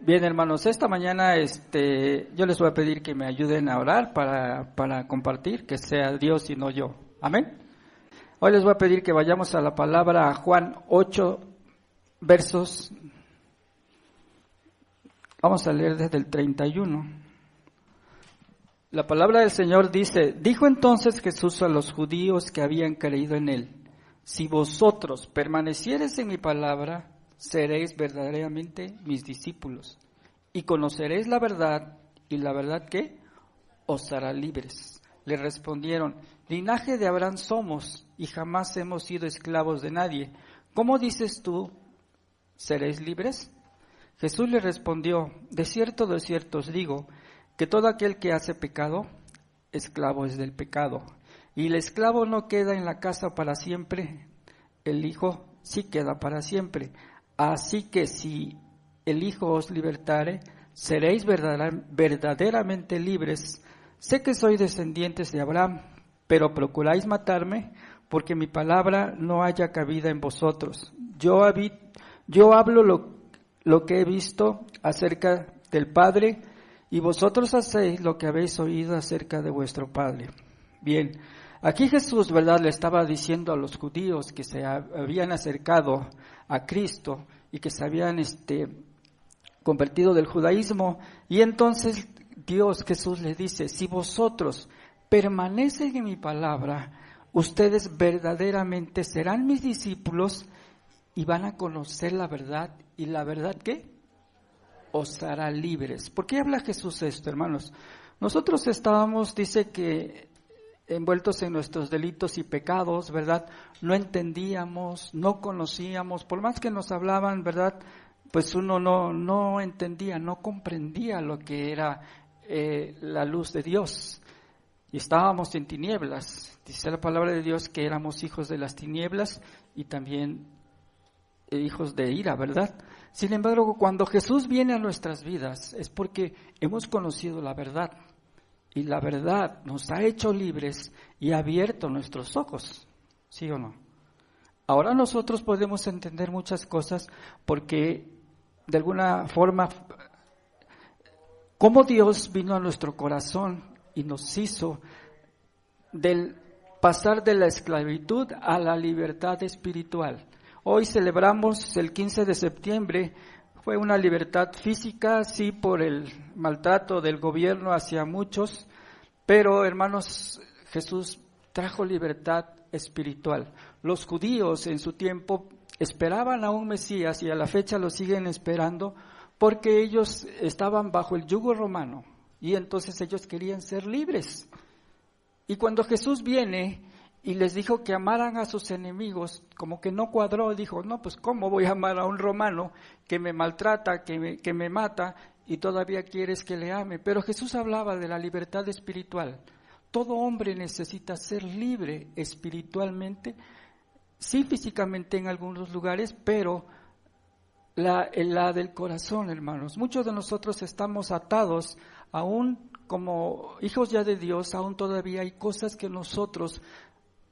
Bien, hermanos, esta mañana yo les voy a pedir que me ayuden a orar para compartir, que sea Dios y no yo. Amén. Hoy les voy a pedir que vayamos a la palabra Juan 8, versos. Vamos a leer desde el 31. La palabra del Señor dice: dijo entonces Jesús a los judíos que habían creído en él: si vosotros permaneciereis en mi palabra, seréis verdaderamente mis discípulos, y conoceréis la verdad, y la verdad ¿qué? Os hará libres. Le respondieron: linaje de Abraham somos, y jamás hemos sido esclavos de nadie. ¿Cómo dices tú, seréis libres? Jesús le respondió: de cierto os digo, que todo aquel que hace pecado, esclavo es del pecado. Y el esclavo no queda en la casa para siempre, el Hijo sí queda para siempre. Así que si el Hijo os libertare, seréis verdaderamente libres. Sé que sois descendientes de Abraham, pero procuráis matarme, porque mi palabra no haya cabida en vosotros. Yo hablo lo que he visto acerca del Padre, y vosotros hacéis lo que habéis oído acerca de vuestro Padre. Bien, aquí Jesús, ¿verdad?, le estaba diciendo a los judíos que se habían acercado a Cristo y que se habían convertido del judaísmo, y entonces Jesús les dice: si vosotros permanecen en mi palabra, ustedes verdaderamente serán mis discípulos y van a conocer la verdad, y la verdad ¿qué? Os hará libres. ¿Por qué habla Jesús esto, hermanos? Nosotros estábamos, dice que envueltos en nuestros delitos y pecados, ¿verdad? No entendíamos, no conocíamos, por más que nos hablaban, ¿verdad?, pues uno no entendía, no comprendía lo que era la luz de Dios. Y estábamos en tinieblas. Dice la palabra de Dios que éramos hijos de las tinieblas y también hijos de ira, ¿verdad? Sin embargo, cuando Jesús viene a nuestras vidas es porque hemos conocido la verdad. Y la verdad nos ha hecho libres y ha abierto nuestros ojos, ¿sí o no? Ahora nosotros podemos entender muchas cosas porque de alguna forma, cómo Dios vino a nuestro corazón y nos hizo pasar de la esclavitud a la libertad espiritual. Hoy celebramos el 15 de septiembre, fue una libertad física, sí, por el maltrato del gobierno hacia muchos, pero hermanos, Jesús trajo libertad espiritual. Los judíos en su tiempo esperaban a un Mesías y a la fecha lo siguen esperando porque ellos estaban bajo el yugo romano y entonces ellos querían ser libres. Y cuando Jesús viene y les dijo que amaran a sus enemigos, como que no cuadró, dijo: no, pues ¿cómo voy a amar a un romano que me maltrata, que me mata y todavía quieres que le ame? Pero Jesús hablaba de la libertad espiritual. Todo hombre necesita ser libre espiritualmente, sí, físicamente en algunos lugares, pero la del corazón, hermanos. Muchos de nosotros estamos atados, aún como hijos ya de Dios, aún todavía hay cosas que nosotros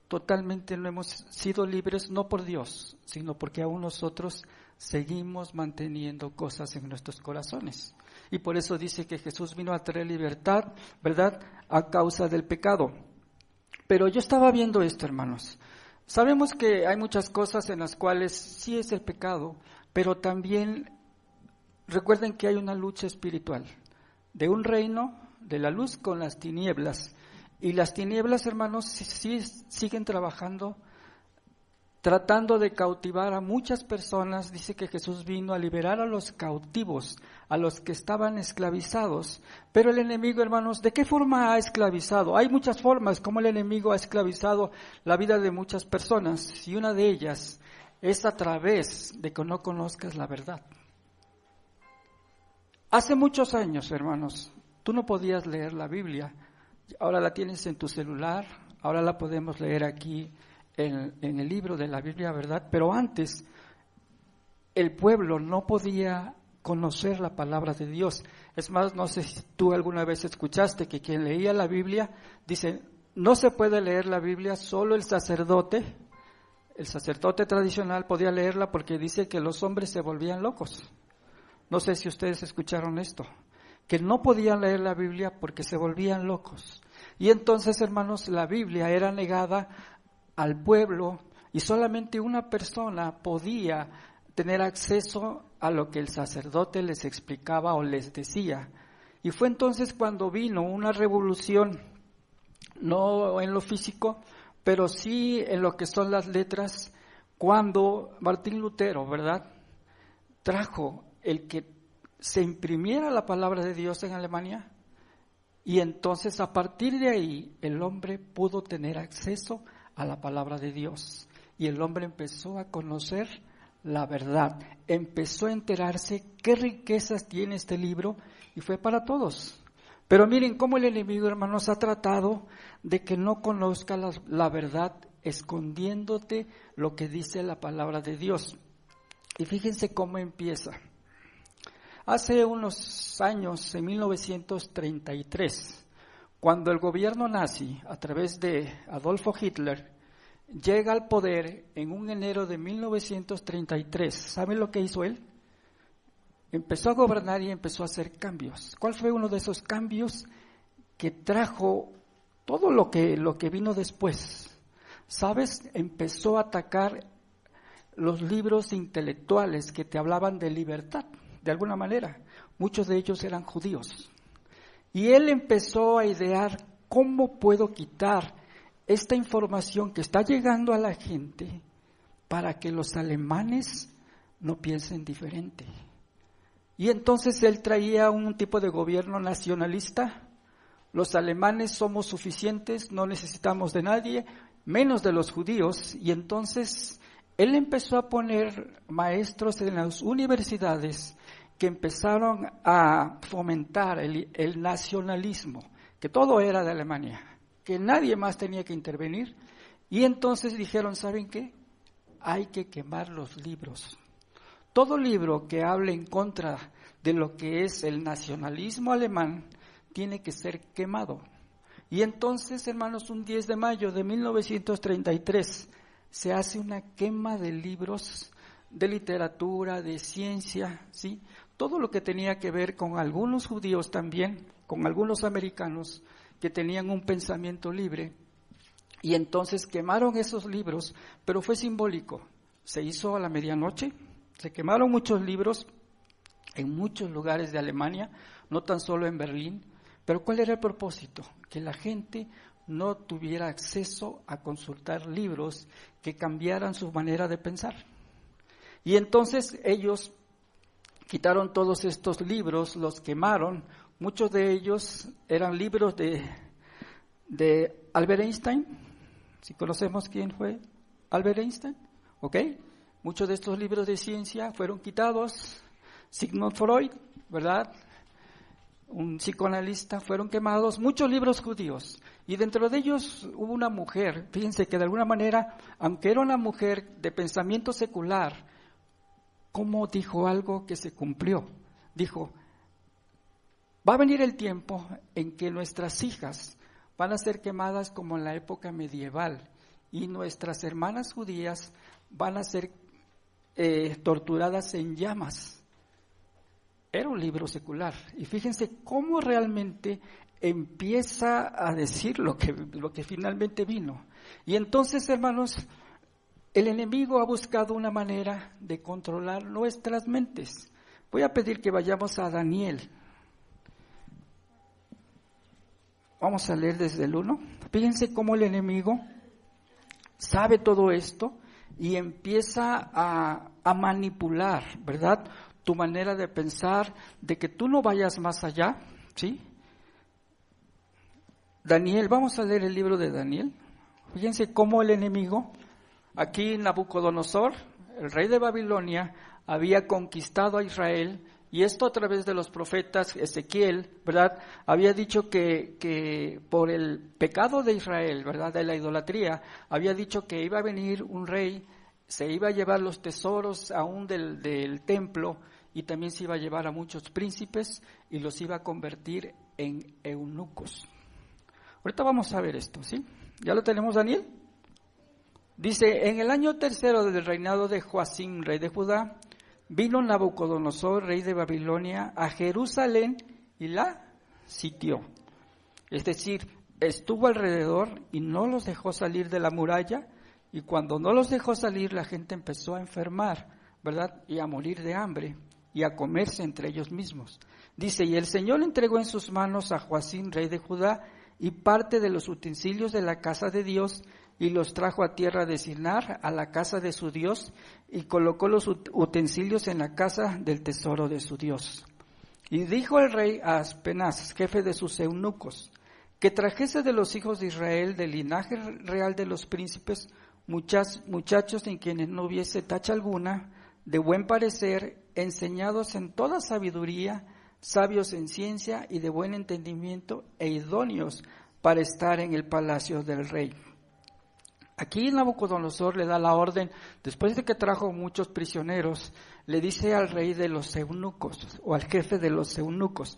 totalmente no hemos sido libres, no por Dios, sino porque aún nosotros seguimos manteniendo cosas en nuestros corazones. Y por eso dice que Jesús vino a traer libertad, ¿verdad?, a causa del pecado. Pero yo estaba viendo esto, hermanos. Sabemos que hay muchas cosas en las cuales sí es el pecado, pero también recuerden que hay una lucha espiritual de un reino de la luz con las tinieblas. Y las tinieblas, hermanos, sí siguen trabajando, tratando de cautivar a muchas personas. Dice que Jesús vino a liberar a los cautivos, a los que estaban esclavizados. Pero el enemigo, hermanos, ¿de qué forma ha esclavizado? Hay muchas formas como el enemigo ha esclavizado la vida de muchas personas, y una de ellas es a través de que no conozcas la verdad. Hace muchos años, hermanos, tú no podías leer la Biblia. Ahora la tienes en tu celular, ahora la podemos leer aquí en el libro de la Biblia, ¿verdad? Pero antes el pueblo no podía conocer la palabra de Dios. Es más, no sé si tú alguna vez escuchaste que quien leía la Biblia, dice, no se puede leer la Biblia, solo el sacerdote tradicional podía leerla porque dice que los hombres se volvían locos. No sé si ustedes escucharon esto, que no podían leer la Biblia porque se volvían locos. Y entonces, hermanos, la Biblia era negada al pueblo y solamente una persona podía tener acceso a lo que el sacerdote les explicaba o les decía. Y fue entonces cuando vino una revolución, no en lo físico, pero sí en lo que son las letras, cuando Martín Lutero, ¿verdad?, trajo el que se imprimiera la palabra de Dios en Alemania, y entonces a partir de ahí el hombre pudo tener acceso a la palabra de Dios, y el hombre empezó a conocer la verdad, empezó a enterarse qué riquezas tiene este libro, y fue para todos. Pero miren cómo el enemigo, hermanos, ha tratado de que no conozcas la verdad, escondiéndote lo que dice la palabra de Dios. Y fíjense cómo empieza. Hace unos años, en 1933, cuando el gobierno nazi, a través de Adolfo Hitler, llega al poder en un enero de 1933, ¿saben lo que hizo él? Empezó a gobernar y empezó a hacer cambios. ¿Cuál fue uno de esos cambios que trajo todo lo que vino después? ¿Sabes? Empezó a atacar los libros intelectuales que te hablaban de libertad, de alguna manera. Muchos de ellos eran judíos. Y él empezó a idear cómo puedo quitar esta información que está llegando a la gente para que los alemanes no piensen diferente. Y entonces él traía un tipo de gobierno nacionalista. Los alemanes somos suficientes, no necesitamos de nadie, menos de los judíos. Y entonces él empezó a poner maestros en las universidades que empezaron a fomentar el nacionalismo, que todo era de Alemania, que nadie más tenía que intervenir. Y entonces dijeron, ¿saben qué? Hay que quemar los libros. Todo libro que hable en contra de lo que es el nacionalismo alemán tiene que ser quemado. Y entonces, hermanos, un 10 de mayo de 1933 se hace una quema de libros de literatura, de ciencia, ¿sí? Todo lo que tenía que ver con algunos judíos también, con algunos americanos que tenían un pensamiento libre. Y entonces quemaron esos libros, pero fue simbólico. Se hizo a la medianoche. Se quemaron muchos libros en muchos lugares de Alemania, no tan solo en Berlín, pero ¿cuál era el propósito? Que la gente no tuviera acceso a consultar libros que cambiaran su manera de pensar. Y entonces ellos quitaron todos estos libros, los quemaron, muchos de ellos eran libros de Albert Einstein. ¿Sí conocemos quién fue Albert Einstein? ¿Ok? Muchos de estos libros de ciencia fueron quitados. Sigmund Freud, ¿verdad?, un psicoanalista, fueron quemados. Muchos libros judíos. Y dentro de ellos hubo una mujer, fíjense que de alguna manera, aunque era una mujer de pensamiento secular, ¿cómo dijo algo que se cumplió? Dijo, va a venir el tiempo en que nuestras hijas van a ser quemadas como en la época medieval y nuestras hermanas judías van a ser torturadas en llamas. Era un libro secular. Y fíjense cómo realmente empieza a decir lo que finalmente vino. Y entonces, hermanos, el enemigo ha buscado una manera de controlar nuestras mentes. Voy a pedir que vayamos a Daniel. Vamos a leer desde el 1. Fíjense cómo el enemigo sabe todo esto y empieza a manipular, ¿verdad?, tu manera de pensar, de que tú no vayas más allá, ¿sí? Daniel, vamos a leer el libro de Daniel. Fíjense cómo el enemigo, aquí Nabucodonosor, el rey de Babilonia, había conquistado a Israel, y esto a través de los profetas. Ezequiel, ¿verdad?, había dicho que por el pecado de Israel, ¿verdad?, de la idolatría, había dicho que iba a venir un rey, se iba a llevar los tesoros aún del templo, y también se iba a llevar a muchos príncipes y los iba a convertir en eunucos. Ahorita vamos a ver esto, ¿sí? ¿Ya lo tenemos, Daniel? Dice, en el año tercero del reinado de Joacim, rey de Judá, vino Nabucodonosor, rey de Babilonia, a Jerusalén y la sitió. Es decir, estuvo alrededor y no los dejó salir de la muralla, y cuando no los dejó salir, la gente empezó a enfermar, ¿verdad? Y a morir de hambre y a comerse entre ellos mismos. Dice, y el Señor entregó en sus manos a Joacim, rey de Judá, y parte de los utensilios de la casa de Dios, y los trajo a tierra de Sinar, a la casa de su Dios, y colocó los utensilios en la casa del tesoro de su Dios. Y dijo el rey a Aspenaz, jefe de sus eunucos, que trajese de los hijos de Israel, del linaje real de los príncipes, muchachos en quienes no hubiese tacha alguna, de buen parecer, enseñados en toda sabiduría, sabios en ciencia y de buen entendimiento, e idóneos para estar en el palacio del rey. Aquí Nabucodonosor le da la orden, después de que trajo muchos prisioneros, le dice al rey de los eunucos, o al jefe de los eunucos.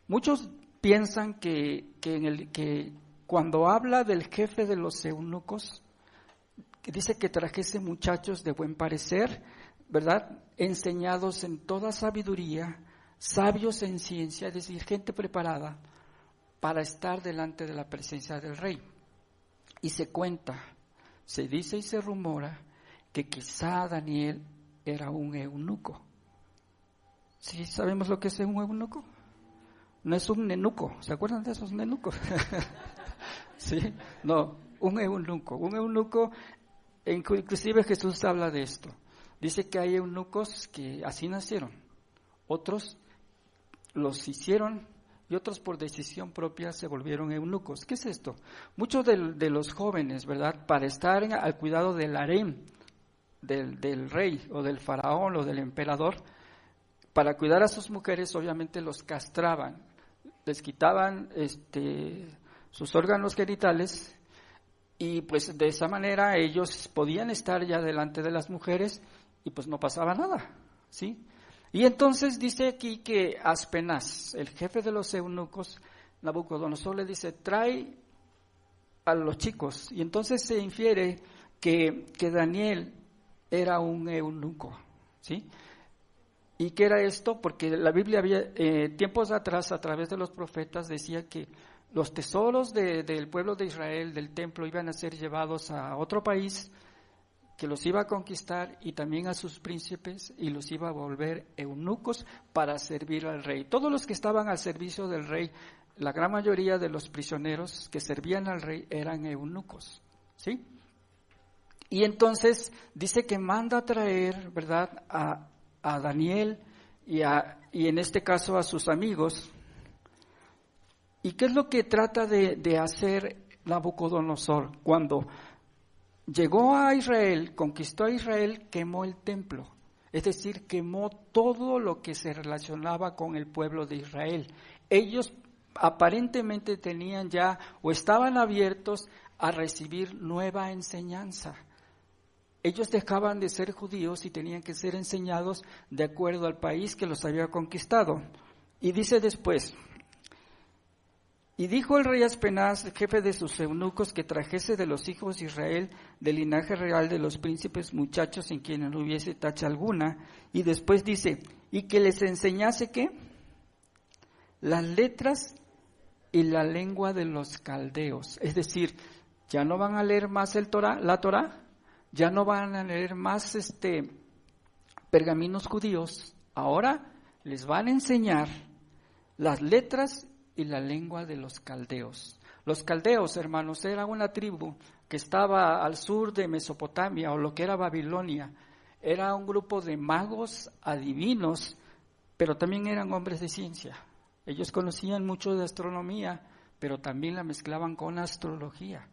Muchos piensan que cuando habla del jefe de los eunucos, que dice que trajese muchachos de buen parecer, ¿verdad? Enseñados en toda sabiduría, sabios en ciencia, es decir, gente preparada para estar delante de la presencia del rey. Y se cuenta, se dice y se rumora que quizá Daniel era un eunuco. ¿Sí sabemos lo que es un eunuco? No es un nenuco, ¿se acuerdan de esos nenucos? Sí, no, un eunuco. Un eunuco, inclusive Jesús habla de esto. Dice que hay eunucos que así nacieron, otros los hicieron y otros por decisión propia se volvieron eunucos. ¿Qué es esto? Muchos de los jóvenes, ¿verdad? Para estar al cuidado del harem, del rey o del faraón o del emperador, para cuidar a sus mujeres obviamente los castraban, les quitaban sus órganos genitales y pues de esa manera ellos podían estar ya delante de las mujeres y pues no pasaba nada, ¿sí? Y entonces dice aquí que Aspenaz, el jefe de los eunucos, Nabucodonosor le dice, trae a los chicos. Y entonces se infiere que Daniel era un eunuco, ¿sí? ¿Y qué era esto? Porque la Biblia había, tiempos atrás, a través de los profetas, decía que los tesoros del pueblo de Israel, del templo, iban a ser llevados a otro país, que los iba a conquistar y también a sus príncipes y los iba a volver eunucos para servir al rey. Todos los que estaban al servicio del rey, la gran mayoría de los prisioneros que servían al rey eran eunucos, ¿sí? Y entonces dice que manda a traer, ¿verdad?, a Daniel y en este caso a sus amigos. ¿Y qué es lo que trata de hacer Nabucodonosor? Cuando llegó a Israel, conquistó a Israel, quemó el templo, es decir, quemó todo lo que se relacionaba con el pueblo de Israel. Ellos aparentemente tenían ya o estaban abiertos a recibir nueva enseñanza. Ellos dejaban de ser judíos y tenían que ser enseñados de acuerdo al país que los había conquistado. Y dice después, y dijo el rey Aspenaz, jefe de sus eunucos, que trajese de los hijos de Israel, del linaje real de los príncipes, muchachos en quienes no hubiese tacha alguna. Y después dice, y que les enseñase, ¿qué? Las letras y la lengua de los caldeos. Es decir, ya no van a leer más la Torá, ya no van a leer más pergaminos judíos, ahora les van a enseñar las letras y la lengua de los caldeos. Los caldeos, hermanos, era una tribu que estaba al sur de Mesopotamia o lo que era Babilonia. Era un grupo de magos, adivinos, pero también eran hombres de ciencia. Ellos conocían mucho de astronomía, pero también la mezclaban con astrología,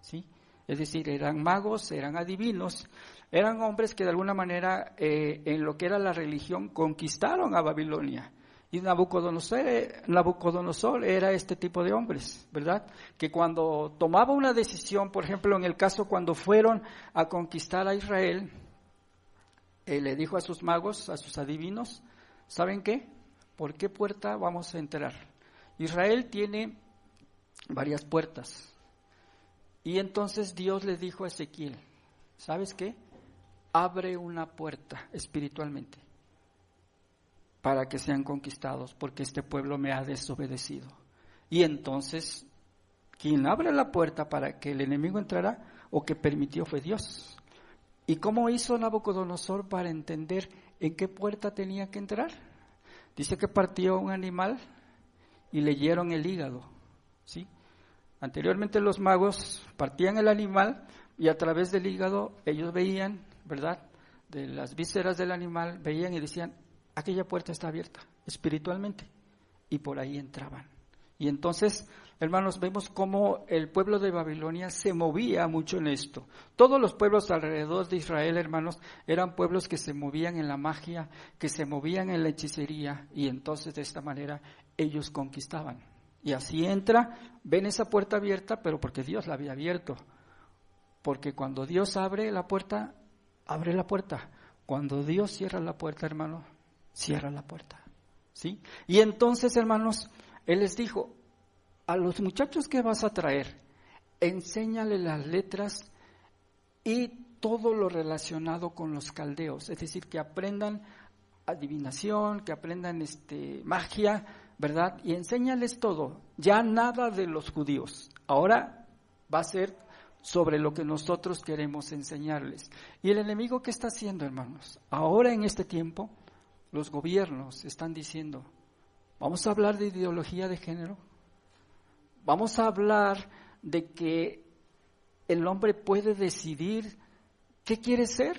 ¿sí? Es decir, eran magos, eran adivinos, eran hombres que de alguna manera en lo que era la religión conquistaron a Babilonia. Y Nabucodonosor era este tipo de hombres, ¿verdad? Que cuando tomaba una decisión, por ejemplo, en el caso cuando fueron a conquistar a Israel, le dijo a sus magos, a sus adivinos, ¿saben qué? ¿Por qué puerta vamos a entrar? Israel tiene varias puertas. Y entonces Dios le dijo a Ezequiel, ¿sabes qué? abre una puerta espiritualmente para que sean conquistados, porque este pueblo me ha desobedecido. Y entonces, quien abre la puerta para que el enemigo entrara o que permitió fue Dios. ¿Y cómo hizo Nabucodonosor para entender en qué puerta tenía que entrar? Dice que partió un animal y leyeron el hígado, ¿sí? Anteriormente los magos partían el animal y a través del hígado ellos veían, ¿verdad?, de las vísceras del animal, veían y decían, aquella puerta está abierta espiritualmente, y por ahí entraban. Y entonces, hermanos, vemos cómo el pueblo de Babilonia se movía mucho en esto. Todos los pueblos alrededor de Israel, hermanos, eran pueblos que se movían en la magia, que se movían en la hechicería, y entonces de esta manera ellos conquistaban. Y así entra, ven esa puerta abierta, pero porque Dios la había abierto. Porque cuando Dios abre la puerta, abre la puerta. Cuando Dios cierra la puerta, hermano, cierra la puerta, ¿sí? Y entonces, hermanos, Él les dijo, a los muchachos que vas a traer, enséñale las letras y todo lo relacionado con los caldeos, es decir, que aprendan adivinación, que aprendan magia, ¿verdad? Y enséñales todo, ya nada de los judíos, ahora va a ser sobre lo que nosotros queremos enseñarles. ¿Y el enemigo qué está haciendo, hermanos? Ahora en este tiempo, los gobiernos están diciendo, vamos a hablar de ideología de género, vamos a hablar de que el hombre puede decidir qué quiere ser.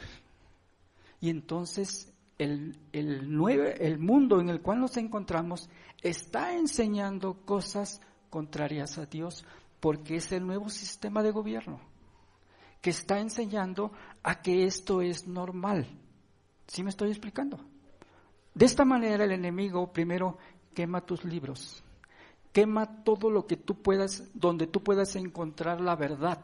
Y entonces el mundo en el cual nos encontramos está enseñando cosas contrarias a Dios, porque es el nuevo sistema de gobierno que está enseñando a que esto es normal. ¿Sí me estoy explicando? De esta manera el enemigo primero quema tus libros, quema todo lo que tú puedas, donde tú puedas encontrar la verdad.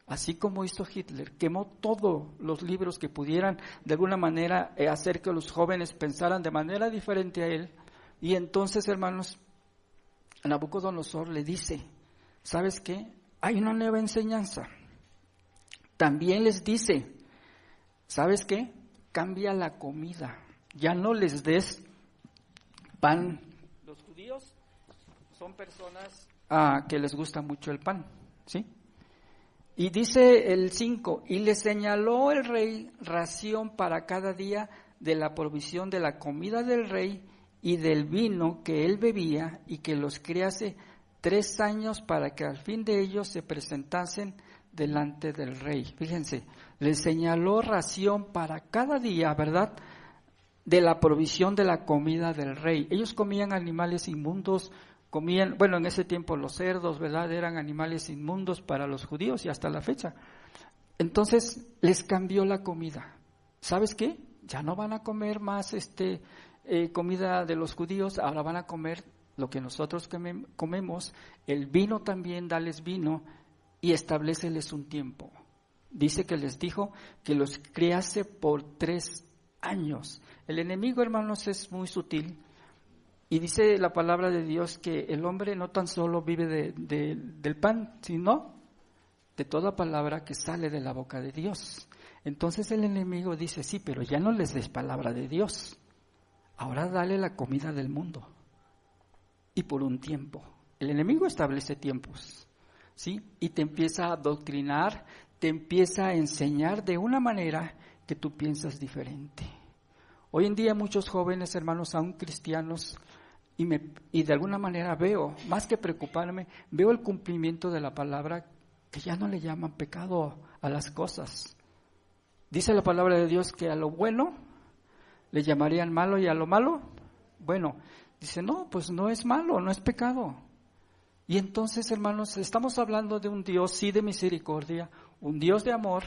Así como hizo Hitler, quemó todos los libros que pudieran de alguna manera hacer que los jóvenes pensaran de manera diferente a él. Y entonces, hermanos, Nabucodonosor le dice, ¿sabes qué? Hay una nueva enseñanza. También les dice, ¿sabes qué? Cambia la comida. Ya no les des pan. Los judíos son personas que les gusta mucho el pan, ¿sí? Y dice el 5, y le señaló el rey ración para cada día de la provisión de la comida del rey y del vino que él bebía, y que los criase 3 años para que al fin de ellos se presentasen delante del rey. Fíjense, le señaló ración para cada día, ¿verdad?, de la provisión de la comida del rey. Ellos comían animales inmundos, en ese tiempo los cerdos, ¿verdad?, eran animales inmundos para los judíos y hasta la fecha. Entonces les cambió la comida. ¿Sabes qué? Ya no van a comer más comida de los judíos, ahora van a comer lo que nosotros comemos. El vino también, dales vino y establéceles un tiempo. Dice que les dijo que los criase por 3 años. El enemigo, hermanos, es muy sutil. Y dice la palabra de Dios que el hombre no tan solo vive del pan, sino de toda palabra que sale de la boca de Dios. Entonces el enemigo dice, sí, pero ya no les des palabra de Dios. Ahora dale la comida del mundo. Y por un tiempo. El enemigo establece tiempos, ¿sí? Y te empieza a adoctrinar, te empieza a enseñar de una manera que tú piensas diferente. Hoy en día muchos jóvenes, hermanos, aún cristianos, y de alguna manera veo, más que preocuparme, veo el cumplimiento de la palabra, que ya no le llaman pecado a las cosas. Dice la palabra de Dios que a lo bueno le llamarían malo y a lo malo, bueno. Dice, no, pues no es malo, no es pecado. Y entonces, hermanos, estamos hablando de un Dios, sí, de misericordia, un Dios de amor,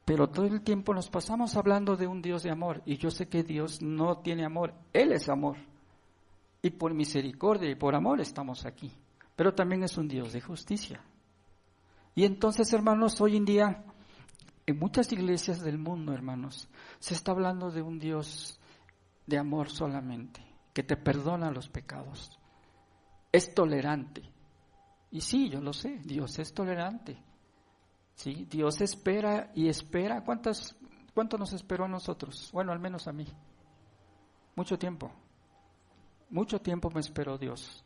pero todo el tiempo nos pasamos hablando de un Dios de amor, y yo sé que Dios no tiene amor, Él es amor, y por misericordia y por amor estamos aquí, pero también es un Dios de justicia. Y entonces, hermanos, hoy en día, en muchas iglesias del mundo, hermanos, se está hablando de un Dios de amor solamente, que te perdona los pecados, es tolerante. Y sí, yo lo sé, Dios es tolerante. ¿Sí? Dios espera y espera. ¿Cuántas ¿Cuánto nos esperó a nosotros? Bueno, al menos a mí. Mucho tiempo. Mucho tiempo me esperó Dios.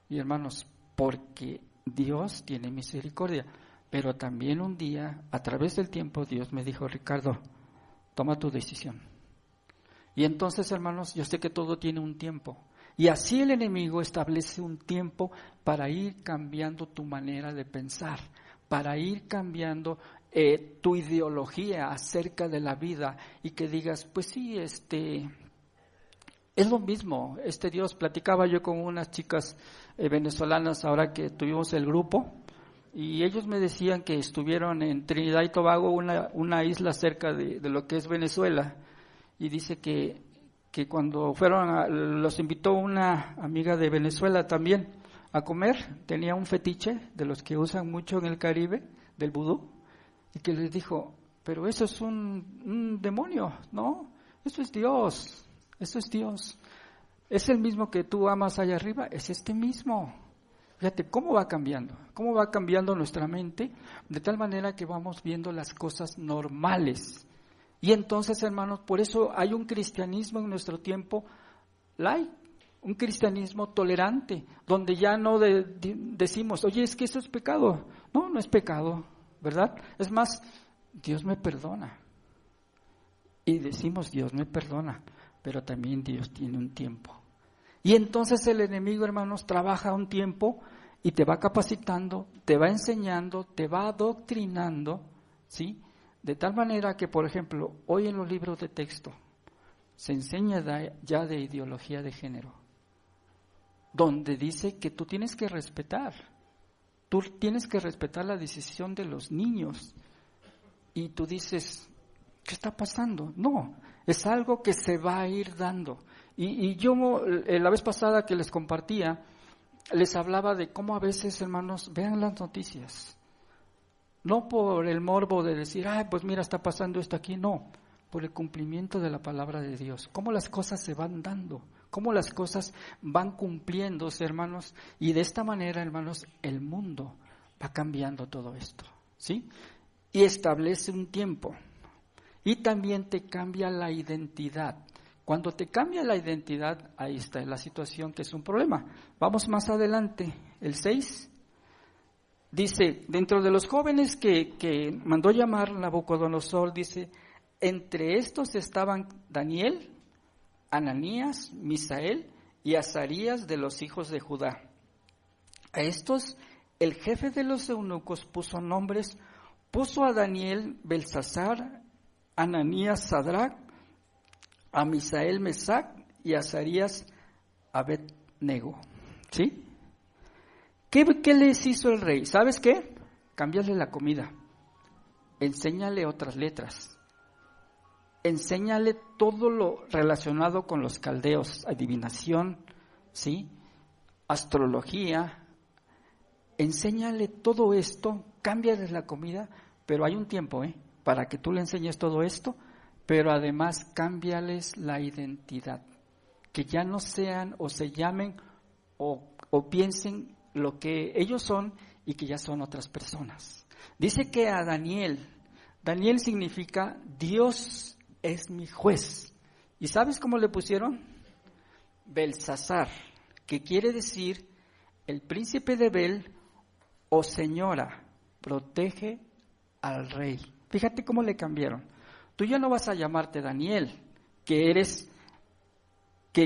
Y hermanos, porque Dios tiene misericordia. Pero también un día, a través del tiempo, Dios me dijo, Ricardo, toma tu decisión. Y entonces, hermanos, yo sé que todo tiene un tiempo. Y así el enemigo establece un tiempo para ir cambiando tu manera de pensar, para ir cambiando tu ideología acerca de la vida y que digas, pues sí, es lo mismo. Dios, platicaba yo con unas chicas venezolanas ahora que tuvimos el grupo y ellos me decían que estuvieron en Trinidad y Tobago, una isla cerca de lo que es Venezuela, y dice que cuando fueron, los invitó una amiga de Venezuela también a comer, tenía un fetiche de los que usan mucho en el Caribe, del vudú, y que les dijo, pero eso es un demonio, ¿no? Eso es Dios, eso es Dios. Es el mismo que tú amas allá arriba, es este mismo. Fíjate cómo va cambiando nuestra mente, de tal manera que vamos viendo las cosas normales. Y entonces, hermanos, por eso hay un cristianismo en nuestro tiempo light, un cristianismo tolerante, donde ya no decimos, oye, es que eso es pecado. No, no es pecado, ¿verdad? Es más, Dios me perdona. Y decimos, Dios me perdona, pero también Dios tiene un tiempo. Y entonces el enemigo, hermanos, trabaja un tiempo y te va capacitando, te va enseñando, te va adoctrinando, ¿sí? De tal manera que, por ejemplo, hoy en los libros de texto se enseña ya de ideología de género, donde dice que tú tienes que respetar la decisión de los niños. Y tú dices, ¿qué está pasando? No, es algo que se va a ir dando. Y yo, la vez pasada que les compartía, les hablaba de cómo a veces, hermanos, vean las noticias. No por el morbo de decir, pues mira, está pasando esto aquí, no, por el cumplimiento de la palabra de Dios. Cómo las cosas se van dando, cómo las cosas van cumpliéndose, hermanos, y de esta manera, hermanos, el mundo va cambiando todo esto, ¿sí? Y establece un tiempo, y también te cambia la identidad. Cuando te cambia la identidad, ahí está la situación que es un problema. Vamos más adelante, el 6. Dice, dentro de los jóvenes que mandó llamar Nabucodonosor, dice, entre estos estaban Daniel, Ananías, Misael y Azarías de los hijos de Judá. A estos, el jefe de los eunucos puso nombres, puso a Daniel Belsasar, Ananías Sadrach, a Misael Mesac y a Azarías Abednego. ¿Sí? ¿Qué les hizo el rey? ¿Sabes qué? Cámbiale la comida. Enséñale otras letras. Enséñale todo lo relacionado con los caldeos, adivinación, ¿sí? Astrología. Enséñale todo esto, cámbiale la comida, pero hay un tiempo, para que tú le enseñes todo esto, pero además cámbiales la identidad. Que ya no sean o se llamen o piensen lo que ellos son y que ya son otras personas. Dice que a Daniel significa Dios es mi juez. ¿Y sabes cómo le pusieron? Belsasar, que quiere decir el príncipe de Bel o señora, protege al rey. Fíjate cómo le cambiaron. Tú ya no vas a llamarte Daniel, que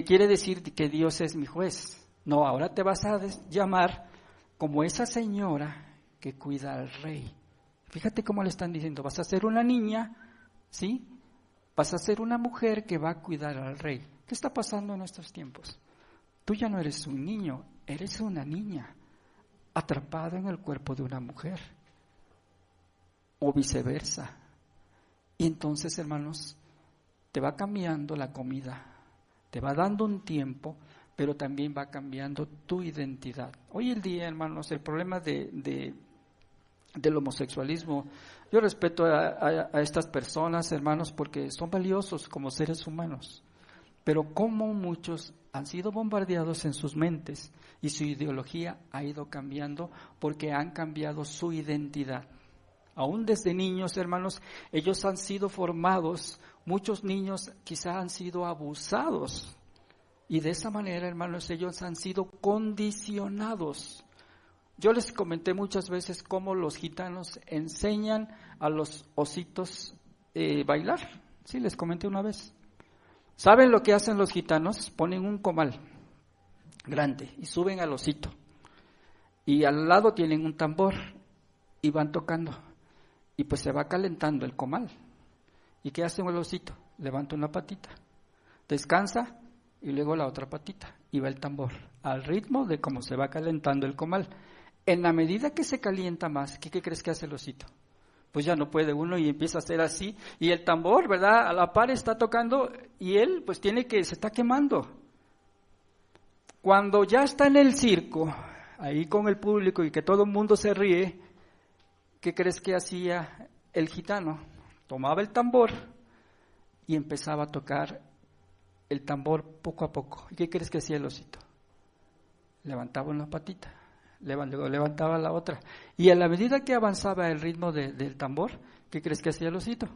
quiere decir que Dios es mi juez. No, ahora te vas a llamar como esa señora que cuida al rey. Fíjate cómo le están diciendo, vas a ser una niña, ¿sí? Vas a ser una mujer que va a cuidar al rey. ¿Qué está pasando en estos tiempos? Tú ya no eres un niño, eres una niña, atrapada en el cuerpo de una mujer. O viceversa. Y entonces, hermanos, te va cambiando la comida, te va dando un tiempo, pero también va cambiando tu identidad. Hoy en día, hermanos, el problema del homosexualismo, yo respeto a estas personas, hermanos, porque son valiosos como seres humanos, pero como muchos han sido bombardeados en sus mentes y su ideología ha ido cambiando porque han cambiado su identidad. Aún desde niños, hermanos, ellos han sido formados, muchos niños quizá han sido abusados. Y de esa manera, hermanos, ellos han sido condicionados. Yo les comenté muchas veces cómo los gitanos enseñan a los ositos bailar. Sí, les comenté una vez. ¿Saben lo que hacen los gitanos? Ponen un comal grande y suben al osito. Y al lado tienen un tambor y van tocando. Y pues se va calentando el comal. ¿Y qué hace el osito? Levanta una patita, descansa y luego la otra patita. Y va el tambor al ritmo de cómo se va calentando el comal. En la medida que se calienta más, ¿qué crees que hace el osito? Pues ya no puede uno y empieza a hacer así. Y el tambor, ¿verdad? A la par está tocando y él pues se está quemando. Cuando ya está en el circo, ahí con el público y que todo el mundo se ríe, ¿qué crees que hacía el gitano? Tomaba el tambor y empezaba a tocar el tambor poco a poco. ¿Y qué crees que hacía el osito? Levantaba una patita, luego levantaba la otra. Y a la medida que avanzaba el ritmo del tambor, ¿qué crees que hacía el osito?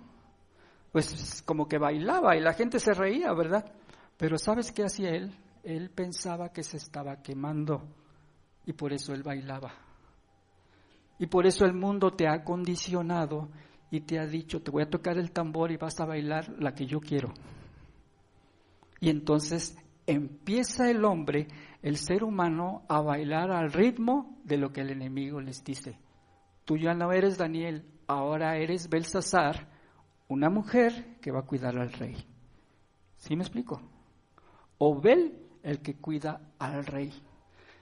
Pues como que bailaba y la gente se reía, ¿verdad? Pero ¿sabes qué hacía él? Él pensaba que se estaba quemando y por eso él bailaba. Y por eso el mundo te ha condicionado y te ha dicho, te voy a tocar el tambor y vas a bailar la que yo quiero. Y entonces empieza el hombre, el ser humano, a bailar al ritmo de lo que el enemigo les dice. Tú ya no eres Daniel, ahora eres Belsasar, una mujer que va a cuidar al rey. ¿Sí me explico? O Bel, el que cuida al rey.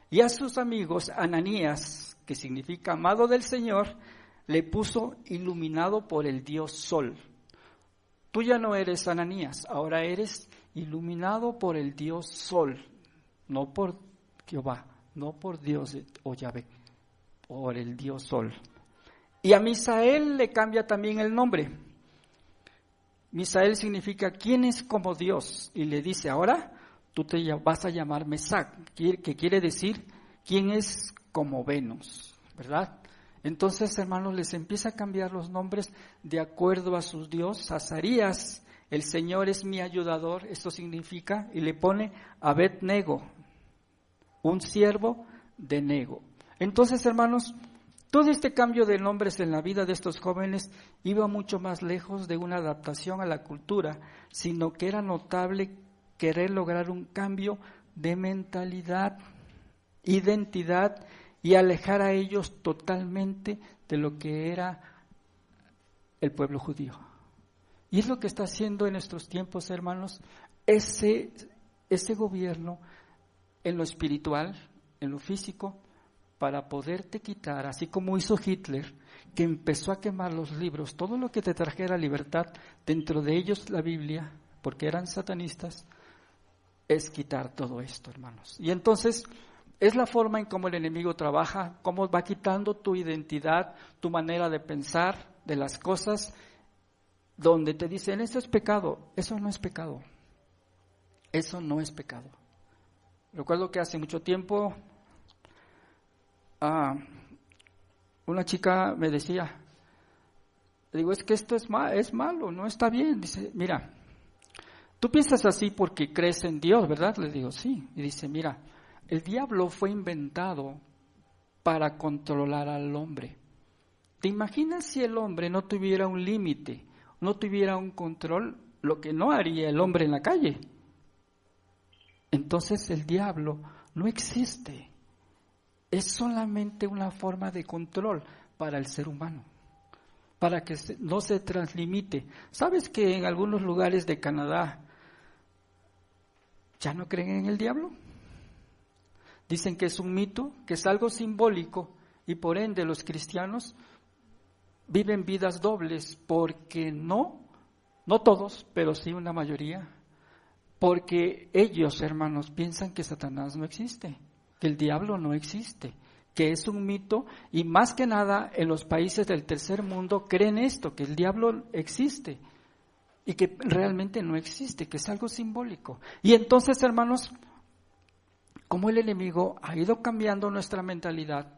Y a sus amigos, Ananías, que significa amado del Señor, le puso iluminado por el Dios Sol. Tú ya no eres Ananías, ahora eres iluminado por el Dios Sol, no por Jehová, no por Dios o Yahvé, por el Dios Sol. Y a Misael le cambia también el nombre. Misael significa ¿quién es como Dios? Y le dice, ahora tú te vas a llamar Mesac, que quiere decir ¿quién es como Venus? ¿Verdad? Entonces, hermanos, les empieza a cambiar los nombres de acuerdo a sus dios. Azarías, el Señor es mi ayudador, esto significa, y le pone Abed-Nego, un siervo de Nego. Entonces, hermanos, todo este cambio de nombres en la vida de estos jóvenes iba mucho más lejos de una adaptación a la cultura, sino que era notable querer lograr un cambio de mentalidad, identidad y alejar a ellos totalmente de lo que era el pueblo judío. Y es lo que está haciendo en nuestros tiempos, hermanos, ese gobierno en lo espiritual, en lo físico, para poderte quitar, así como hizo Hitler, que empezó a quemar los libros, todo lo que te trajera libertad, dentro de ellos la Biblia, porque eran satanistas, es quitar todo esto, hermanos. Y entonces es la forma en cómo el enemigo trabaja, cómo va quitando tu identidad, tu manera de pensar de las cosas, donde te dicen, esto es pecado. Eso no es pecado. Eso no es pecado. Recuerdo que hace mucho tiempo una chica me decía, digo, es que esto es malo, no está bien. Dice, mira, tú piensas así porque crees en Dios, ¿verdad? Le digo, sí. Y dice, mira, el diablo fue inventado para controlar al hombre. ¿Te imaginas si el hombre no tuviera un límite, no tuviera un control, lo que no haría el hombre en la calle? Entonces el diablo no existe. Es solamente una forma de control para el ser humano, para que no se translimite. ¿Sabes que en algunos lugares de Canadá ya no creen en el diablo? Dicen que es un mito, que es algo simbólico, y por ende los cristianos viven vidas dobles, porque no todos, pero sí una mayoría, porque ellos, hermanos, piensan que Satanás no existe, que el diablo no existe, que es un mito, y más que nada en los países del tercer mundo creen esto, que el diablo existe, y que realmente no existe, que es algo simbólico. Y entonces, hermanos, como el enemigo ha ido cambiando nuestra mentalidad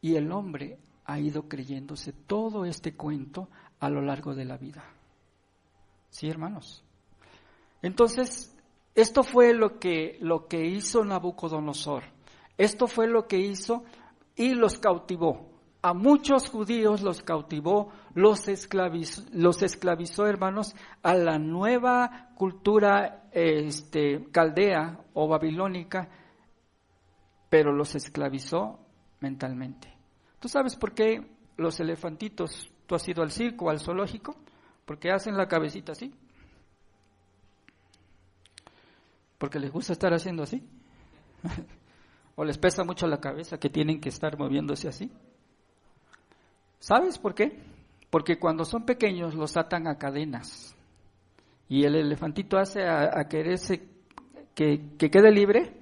y el hombre ha ido creyéndose todo este cuento a lo largo de la vida. ¿Sí, hermanos? Entonces, esto fue lo que hizo Nabucodonosor. Esto fue lo que hizo y los cautivó. A muchos judíos los cautivó, los esclavizó, hermanos, a la nueva cultura caldea o babilónica, pero los esclavizó mentalmente. ¿Tú sabes por qué los elefantitos, tú has ido al circo, al zoológico? Porque hacen la cabecita así. Porque les gusta estar haciendo así. O les pesa mucho la cabeza que tienen que estar moviéndose así. ¿Sabes por qué? Porque cuando son pequeños los atan a cadenas. Y el elefantito hace a quererse que quede libre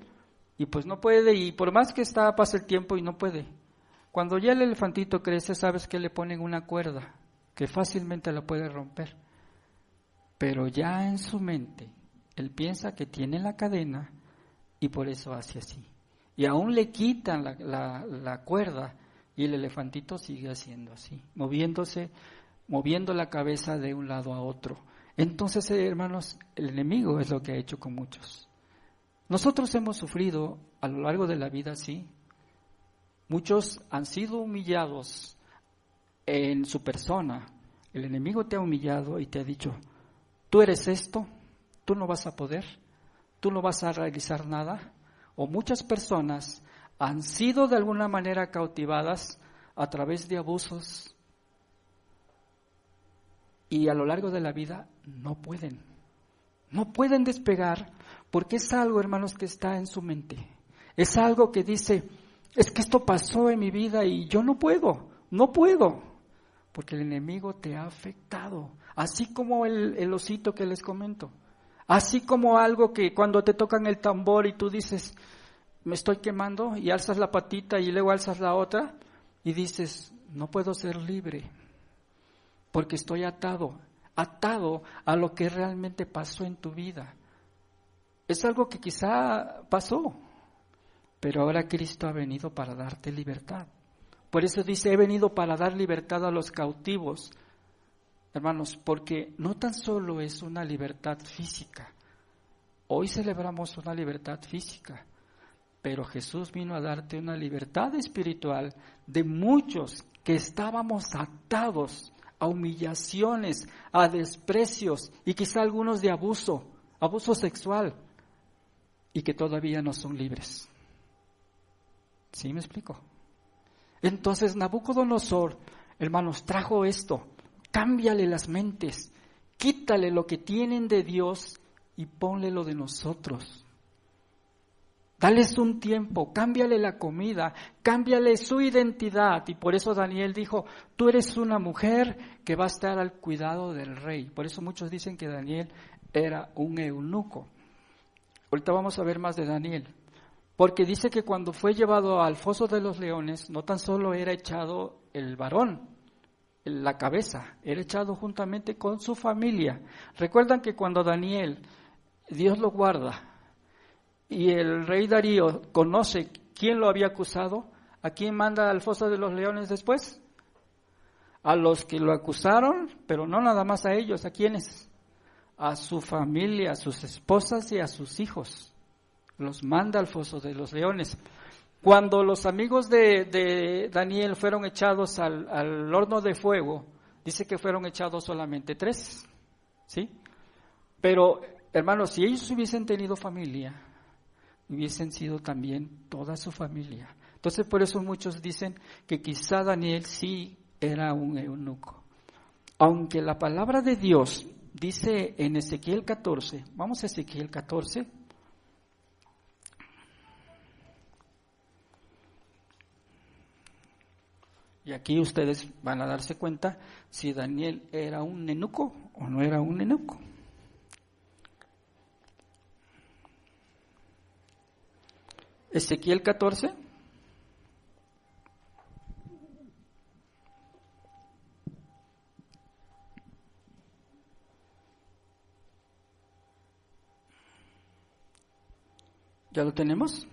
y pues no puede, y por más que pasa el tiempo y no puede. Cuando ya el elefantito crece, sabes que le ponen una cuerda que fácilmente la puede romper. Pero ya en su mente, él piensa que tiene la cadena y por eso hace así. Y aún le quitan la cuerda y el elefantito sigue haciendo así, moviendo la cabeza de un lado a otro. Entonces, hermanos, el enemigo es lo que ha hecho con muchos. Nosotros hemos sufrido a lo largo de la vida, sí. Muchos han sido humillados en su persona. El enemigo te ha humillado y te ha dicho, tú eres esto, tú no vas a poder, tú no vas a realizar nada. O muchas personas han sido de alguna manera cautivadas a través de abusos y a lo largo de la vida no pueden despegar porque es algo, hermanos, que está en su mente. Es algo que dice, es que esto pasó en mi vida y yo no puedo, porque el enemigo te ha afectado, así como el osito que les comento, así como algo que cuando te tocan el tambor y tú dices, me estoy quemando, y alzas la patita y luego alzas la otra y dices, no puedo ser libre, porque estoy atado a lo que realmente pasó en tu vida. Es algo que quizá pasó, pero ahora Cristo ha venido para darte libertad. Por eso dice, he venido para dar libertad a los cautivos, hermanos, porque no tan solo es una libertad física. Hoy celebramos una libertad física, pero Jesús vino a darte una libertad espiritual de muchos que estábamos atados a humillaciones, a desprecios y quizá algunos de abuso sexual y que todavía no son libres. ¿Sí me explico? Entonces Nabucodonosor, hermanos, trajo esto, cámbiale las mentes, quítale lo que tienen de Dios y ponle lo de nosotros. Dales un tiempo, cámbiale la comida, cámbiale su identidad. Y por eso Daniel dijo, tú eres una mujer que va a estar al cuidado del rey. Por eso muchos dicen que Daniel era un eunuco. Ahorita vamos a ver más de Daniel. Porque dice que cuando fue llevado al foso de los leones, no tan solo era echado el varón, la cabeza, era echado juntamente con su familia. Recuerdan que cuando Daniel, Dios lo guarda, y el rey Darío conoce quién lo había acusado, ¿a quién manda al foso de los leones después? A los que lo acusaron, pero no nada más a ellos, ¿a quiénes? A su familia, a sus esposas y a sus hijos. Los manda al foso de los leones. Cuando los amigos de Daniel fueron echados al horno de fuego, dice que fueron echados solamente 3, ¿sí? Pero, hermanos, si ellos hubiesen tenido familia, hubiesen sido también toda su familia. Entonces, por eso muchos dicen que quizá Daniel sí era un eunuco. Aunque la palabra de Dios dice en Ezequiel 14, vamos a Ezequiel 14, y aquí ustedes van a darse cuenta si Daniel era un eunuco o no era un eunuco. Ezequiel 14. ¿Ya lo tenemos?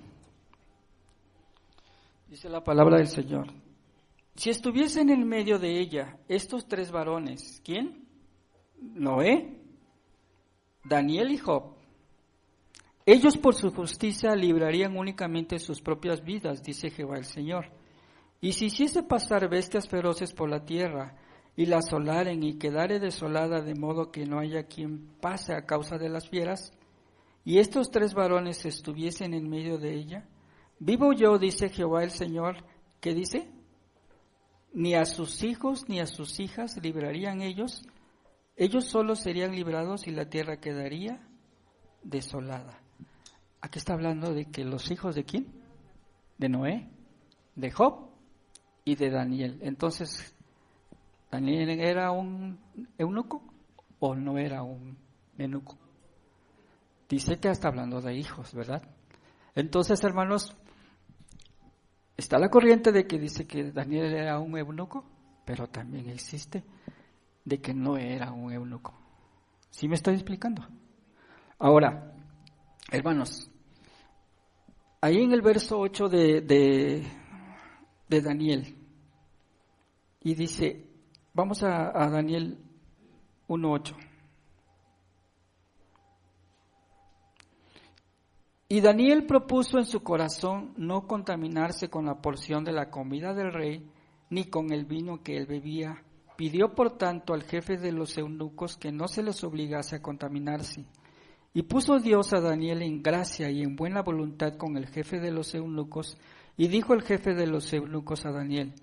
Dice la palabra del Señor. Si estuviese en el medio de ella estos tres varones, ¿quién? Noé, Daniel y Job. Ellos por su justicia librarían únicamente sus propias vidas, dice Jehová el Señor. Y si hiciese pasar bestias feroces por la tierra, y la asolaren y quedare desolada de modo que no haya quien pase a causa de las fieras, y estos tres varones estuviesen en medio de ella, vivo yo, dice Jehová el Señor, ¿qué dice? Ni a sus hijos ni a sus hijas librarían ellos solos serían librados y la tierra quedaría desolada. Aquí está hablando de que los hijos de ¿quién? De Noé, de Job y de Daniel. Entonces, ¿Daniel era un eunuco o no era un eunuco? Dice que está hablando de hijos, ¿verdad? Entonces, hermanos, está la corriente de que dice que Daniel era un eunuco, pero también existe de que no era un eunuco. ¿Sí me estoy explicando? Ahora, hermanos, ahí en el verso 8 de Daniel, y dice, vamos a Daniel 1:8. Y Daniel propuso en su corazón no contaminarse con la porción de la comida del rey, ni con el vino que él bebía. Pidió por tanto al jefe de los eunucos que no se les obligase a contaminarse. Y puso Dios a Daniel en gracia y en buena voluntad con el jefe de los eunucos, y dijo el jefe de los eunucos a Daniel,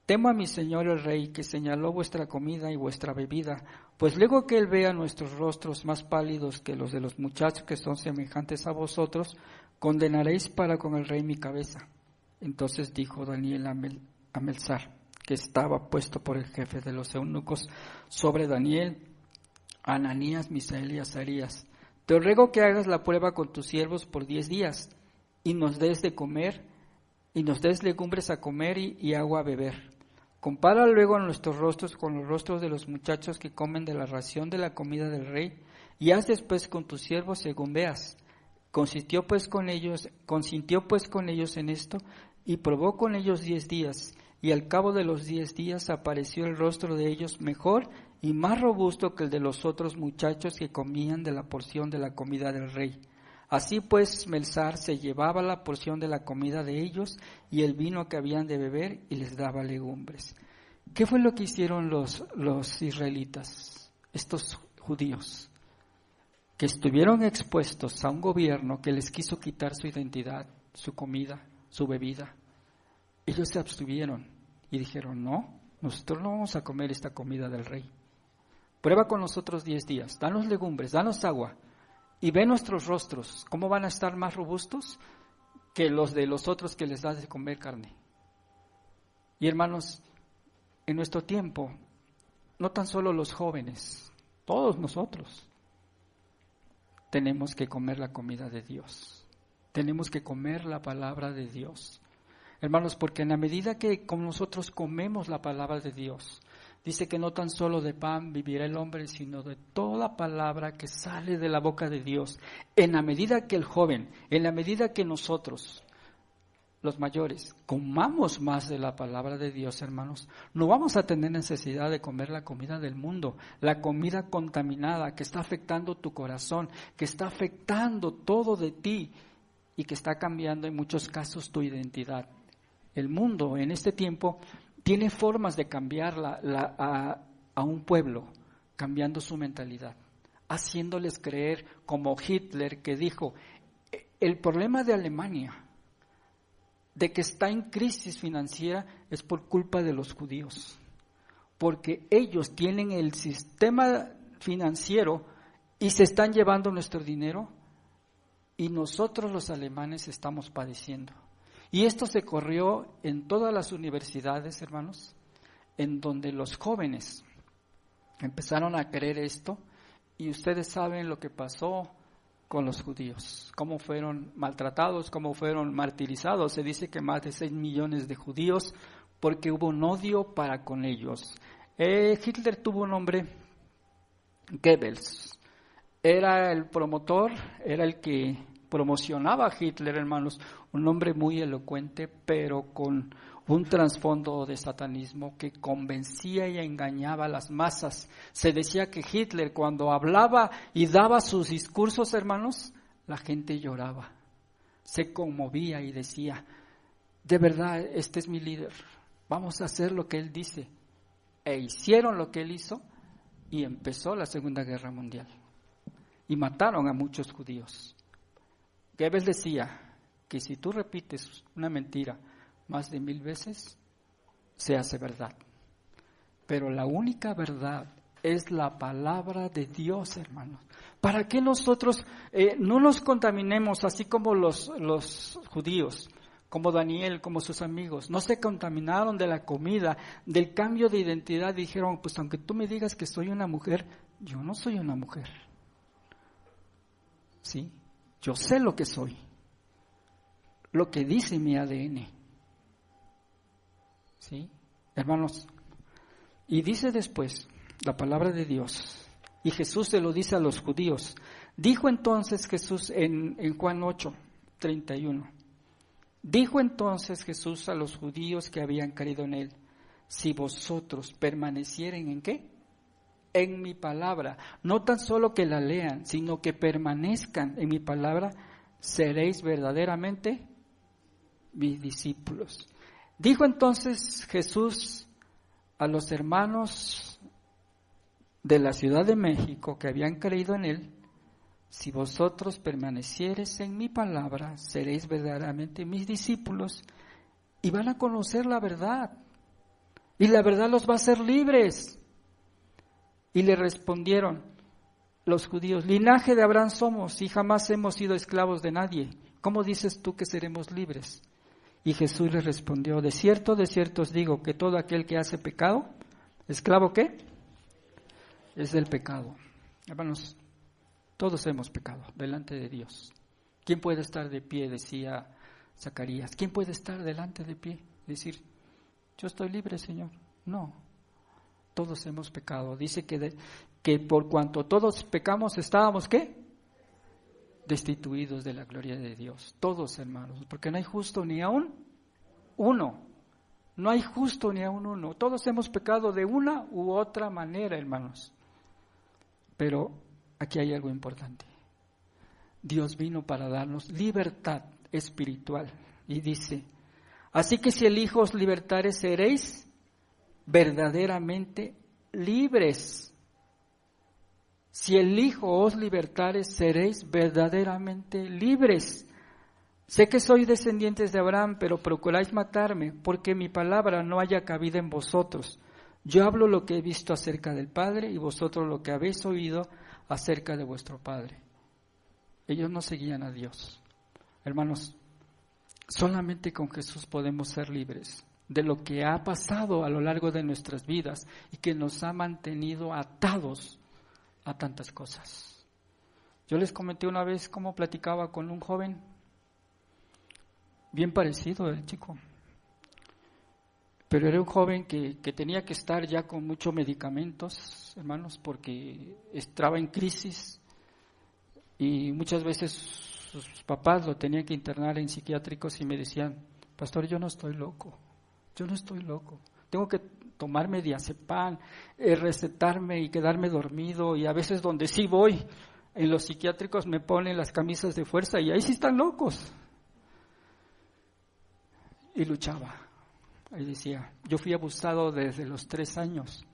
temo a mi señor el rey, que señaló vuestra comida y vuestra bebida, pues luego que él vea nuestros rostros más pálidos que los de los muchachos que son semejantes a vosotros, condenaréis para con el rey mi cabeza. Entonces dijo Daniel a Melzar, que estaba puesto por el jefe de los eunucos sobre Daniel, Ananías, Misael y Azarías, te ruego que hagas la prueba con tus siervos por 10 días, y nos des de comer, y nos des legumbres a comer y agua a beber. Compara luego nuestros rostros con los rostros de los muchachos que comen de la ración de la comida del rey, y haz después con tus siervos según veas. Consintió pues con ellos en esto, y probó con ellos 10 días, y al cabo de los 10 días apareció el rostro de ellos mejor y más robusto que el de los otros muchachos que comían de la porción de la comida del rey. Así pues Melzar se llevaba la porción de la comida de ellos y el vino que habían de beber y les daba legumbres. ¿Qué fue lo que hicieron los israelitas, estos judíos? Que estuvieron expuestos a un gobierno que les quiso quitar su identidad, su comida, su bebida. Ellos se abstuvieron y dijeron, no, nosotros no vamos a comer esta comida del rey. Prueba con nosotros 10 días, danos legumbres, danos agua y ve nuestros rostros, cómo van a estar más robustos que los de los otros que les das de comer carne. Y hermanos, en nuestro tiempo, no tan solo los jóvenes, todos nosotros tenemos que comer la comida de Dios, tenemos que comer la palabra de Dios. Hermanos, porque en la medida que con nosotros comemos la palabra de Dios, dice que no tan solo de pan vivirá el hombre, sino de toda palabra que sale de la boca de Dios. En la medida que el joven, en la medida que nosotros, los mayores, comamos más de la palabra de Dios, hermanos, no vamos a tener necesidad de comer la comida del mundo, la comida contaminada que está afectando tu corazón, que está afectando todo de ti y que está cambiando en muchos casos tu identidad. El mundo en este tiempo tiene formas de cambiar a un pueblo, cambiando su mentalidad, haciéndoles creer como Hitler, que dijo, el problema de Alemania, de que está en crisis financiera, es por culpa de los judíos, porque ellos tienen el sistema financiero y se están llevando nuestro dinero y nosotros los alemanes estamos padeciendo. Y esto se corrió en todas las universidades, hermanos, en donde los jóvenes empezaron a creer esto, y ustedes saben lo que pasó con los judíos, cómo fueron maltratados, cómo fueron martirizados. Se dice que más de 6 millones de judíos, porque hubo un odio para con ellos. Hitler tuvo un nombre, Goebbels, era el promotor, era el que promocionaba a Hitler, hermanos, un hombre muy elocuente, pero con un trasfondo de satanismo que convencía y engañaba a las masas. Se decía que Hitler, cuando hablaba y daba sus discursos, hermanos, la gente lloraba, se conmovía y decía: de verdad, este es mi líder, vamos a hacer lo que él dice. E hicieron lo que él hizo y empezó la Segunda Guerra Mundial. Y mataron a muchos judíos. Goebbels decía que si tú repites una mentira más de 1000 veces, se hace verdad. Pero la única verdad es la palabra de Dios, hermanos. ¿Para qué nosotros no nos contaminemos así como los judíos, como Daniel, como sus amigos? No se contaminaron de la comida, del cambio de identidad. Dijeron: pues aunque tú me digas que soy una mujer, yo no soy una mujer. Sí, yo sé lo que soy, lo que dice mi ADN. ¿Sí? Hermanos, y dice después la palabra de Dios, y Jesús se lo dice a los judíos. Dijo entonces Jesús en Juan 8:31, dijo entonces Jesús a los judíos que habían creído en él: si vosotros permanecieren ¿en qué? En mi palabra. No tan solo que la lean, sino que permanezcan en mi palabra, seréis verdaderamente mis discípulos. Dijo entonces Jesús a los hermanos de la Ciudad de México que habían creído en él: si vosotros permaneciereis en mi palabra, seréis verdaderamente mis discípulos y van a conocer la verdad, y la verdad los va a hacer libres. Y le respondieron los judíos: linaje de Abraham somos y jamás hemos sido esclavos de nadie. ¿Cómo dices tú que seremos libres? Y Jesús les respondió: de cierto os digo que todo aquel que hace pecado, ¿esclavo qué? Es del pecado. Hermanos, todos hemos pecado delante de Dios. ¿Quién puede estar de pie? Decía Zacarías. ¿Quién puede estar delante de pie? Decir: yo estoy libre, Señor. No, todos hemos pecado. Dice que por cuanto todos pecamos, estábamos ¿qué? Destituidos de la gloria de Dios. Todos, hermanos, porque no hay justo ni aún uno. No hay justo ni aún uno. Todos hemos pecado de una u otra manera, hermanos. Pero aquí hay algo importante. Dios vino para darnos libertad espiritual. Y dice: así que si el Hijo os libertare, seréis verdaderamente libres. Si el Hijo os libertare, seréis verdaderamente libres. Sé que sois descendientes de Abraham, pero procuráis matarme, porque mi palabra no haya cabida en vosotros. Yo hablo lo que he visto acerca del Padre, y vosotros lo que habéis oído acerca de vuestro Padre. Ellos no seguían a Dios. Hermanos, solamente con Jesús podemos ser libres de lo que ha pasado a lo largo de nuestras vidas y que nos ha mantenido atados a tantas cosas. Yo les comenté una vez cómo platicaba con un joven, bien parecido el chico, pero era un joven que tenía que estar ya con muchos medicamentos, hermanos, porque estaba en crisis y muchas veces sus papás lo tenían que internar en psiquiátricos y me decían: pastor, yo no estoy loco, tengo que tomarme diazepam, recetarme y quedarme dormido, y a veces donde sí voy, en los psiquiátricos me ponen las camisas de fuerza y ahí sí están locos. Y luchaba, y decía: yo fui abusado desde los 3 años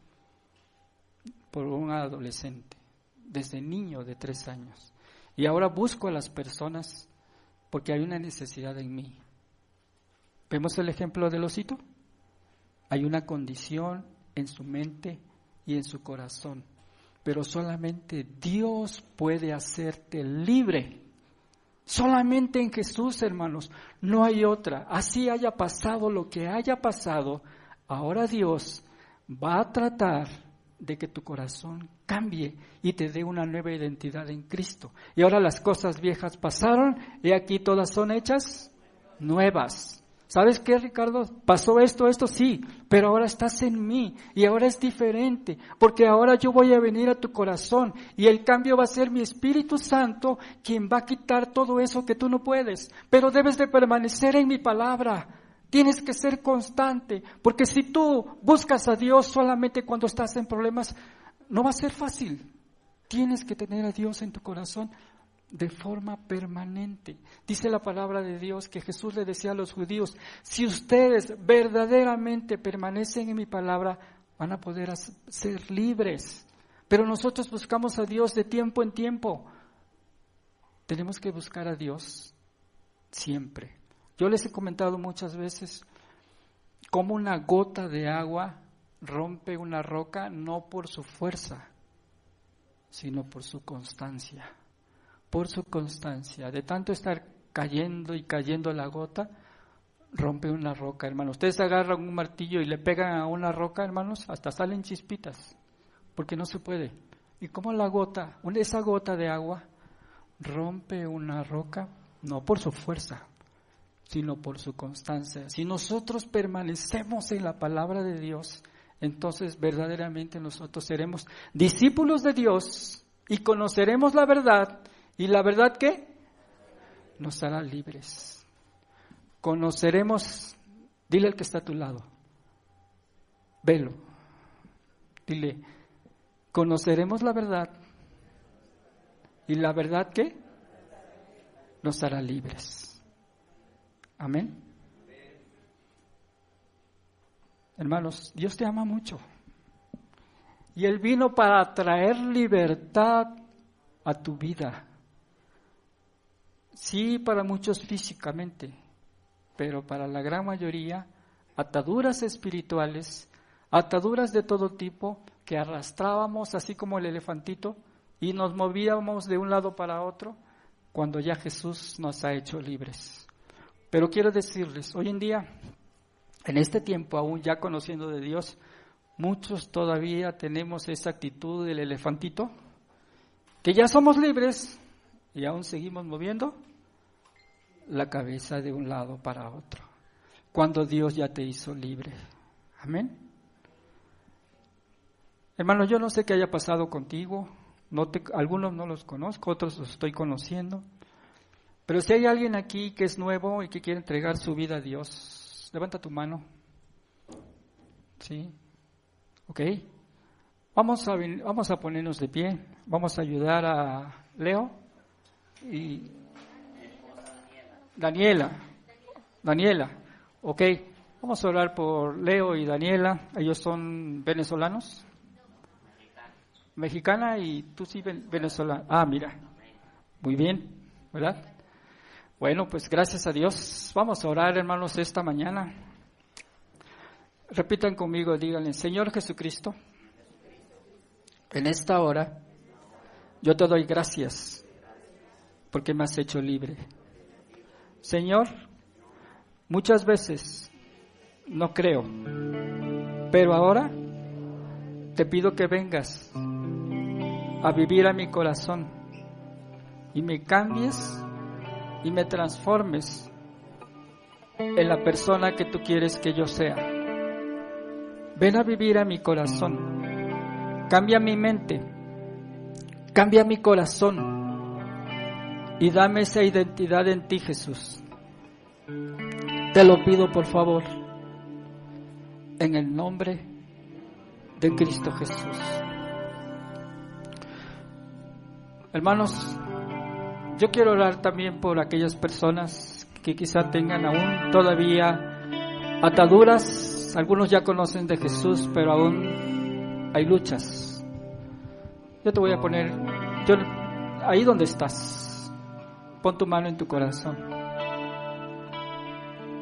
por un adolescente, desde niño de 3 años, y ahora busco a las personas porque hay una necesidad en mí. ¿Vemos el ejemplo del osito? Hay una condición en su mente y en su corazón, pero solamente Dios puede hacerte libre. Solamente en Jesús, hermanos, no hay otra. Así haya pasado lo que haya pasado, ahora Dios va a tratar de que tu corazón cambie y te dé una nueva identidad en Cristo. Y ahora las cosas viejas pasaron y aquí todas son hechas nuevas. ¿Sabes qué, Ricardo? Pasó esto, sí, pero ahora estás en mí y ahora es diferente, porque ahora yo voy a venir a tu corazón y el cambio va a ser mi Espíritu Santo quien va a quitar todo eso que tú no puedes, pero debes de permanecer en mi palabra. Tienes que ser constante, porque si tú buscas a Dios solamente cuando estás en problemas, no va a ser fácil. Tienes que tener a Dios en tu corazón de forma permanente. Dice la palabra de Dios que Jesús le decía a los judíos, si ustedes verdaderamente permanecen en mi palabra, van a poder ser libres. Pero nosotros buscamos a Dios de tiempo en tiempo. Tenemos que buscar a Dios siempre. Yo les he comentado muchas veces cómo una gota de agua rompe una roca no por su fuerza, sino por su constancia. Por su constancia, de tanto estar cayendo y cayendo la gota, rompe una roca, hermanos. Ustedes agarran un martillo y le pegan a una roca, hermanos, hasta salen chispitas, porque no se puede. Y como la gota, esa gota de agua rompe una roca, no por su fuerza, sino por su constancia. Si nosotros permanecemos en la palabra de Dios, entonces verdaderamente nosotros seremos discípulos de Dios y conoceremos la verdad. ¿Y la verdad qué? Nos hará libres. Conoceremos, dile al que está a tu lado, velo, dile, conoceremos la verdad. ¿Y la verdad qué? Nos hará libres. Amén. Hermanos, Dios te ama mucho. Y Él vino para traer libertad a tu vida. Sí, para muchos físicamente, pero para la gran mayoría, ataduras espirituales, ataduras de todo tipo que arrastrábamos así como el elefantito y nos movíamos de un lado para otro cuando ya Jesús nos ha hecho libres. Pero quiero decirles, hoy en día, en este tiempo aún ya conociendo de Dios, muchos todavía tenemos esa actitud del elefantito, que ya somos libres y aún seguimos moviendo la cabeza de un lado para otro, cuando Dios ya te hizo libre. Amén. Hermano, yo no sé qué haya pasado contigo, algunos no los conozco, otros los estoy conociendo, pero si hay alguien aquí que es nuevo y que quiere entregar su vida a Dios, levanta tu mano. ¿Sí? ¿Ok? Vamos a ponernos de pie, vamos a ayudar a Leo y Daniela, ok, vamos a orar por Leo y Daniela, ellos son venezolanos, mexicana y tú sí venezolana, mira, muy bien, ¿verdad? Bueno, pues gracias a Dios, vamos a orar, hermanos, esta mañana, repitan conmigo, díganle, Señor Jesucristo, en esta hora yo te doy gracias porque me has hecho libre. Señor, muchas veces no creo, pero ahora te pido que vengas a vivir a mi corazón y me cambies y me transformes en la persona que tú quieres que yo sea. Ven a vivir a mi corazón, cambia mi mente, cambia mi corazón. Y dame esa identidad en ti, Jesús. Te lo pido, por favor, en el nombre de Cristo Jesús. Hermanos, yo quiero orar también por aquellas personas que quizá tengan aún todavía ataduras. Algunos ya conocen de Jesús, pero aún hay luchas. Yo te voy a poner, ahí donde estás. Pon tu mano en tu corazón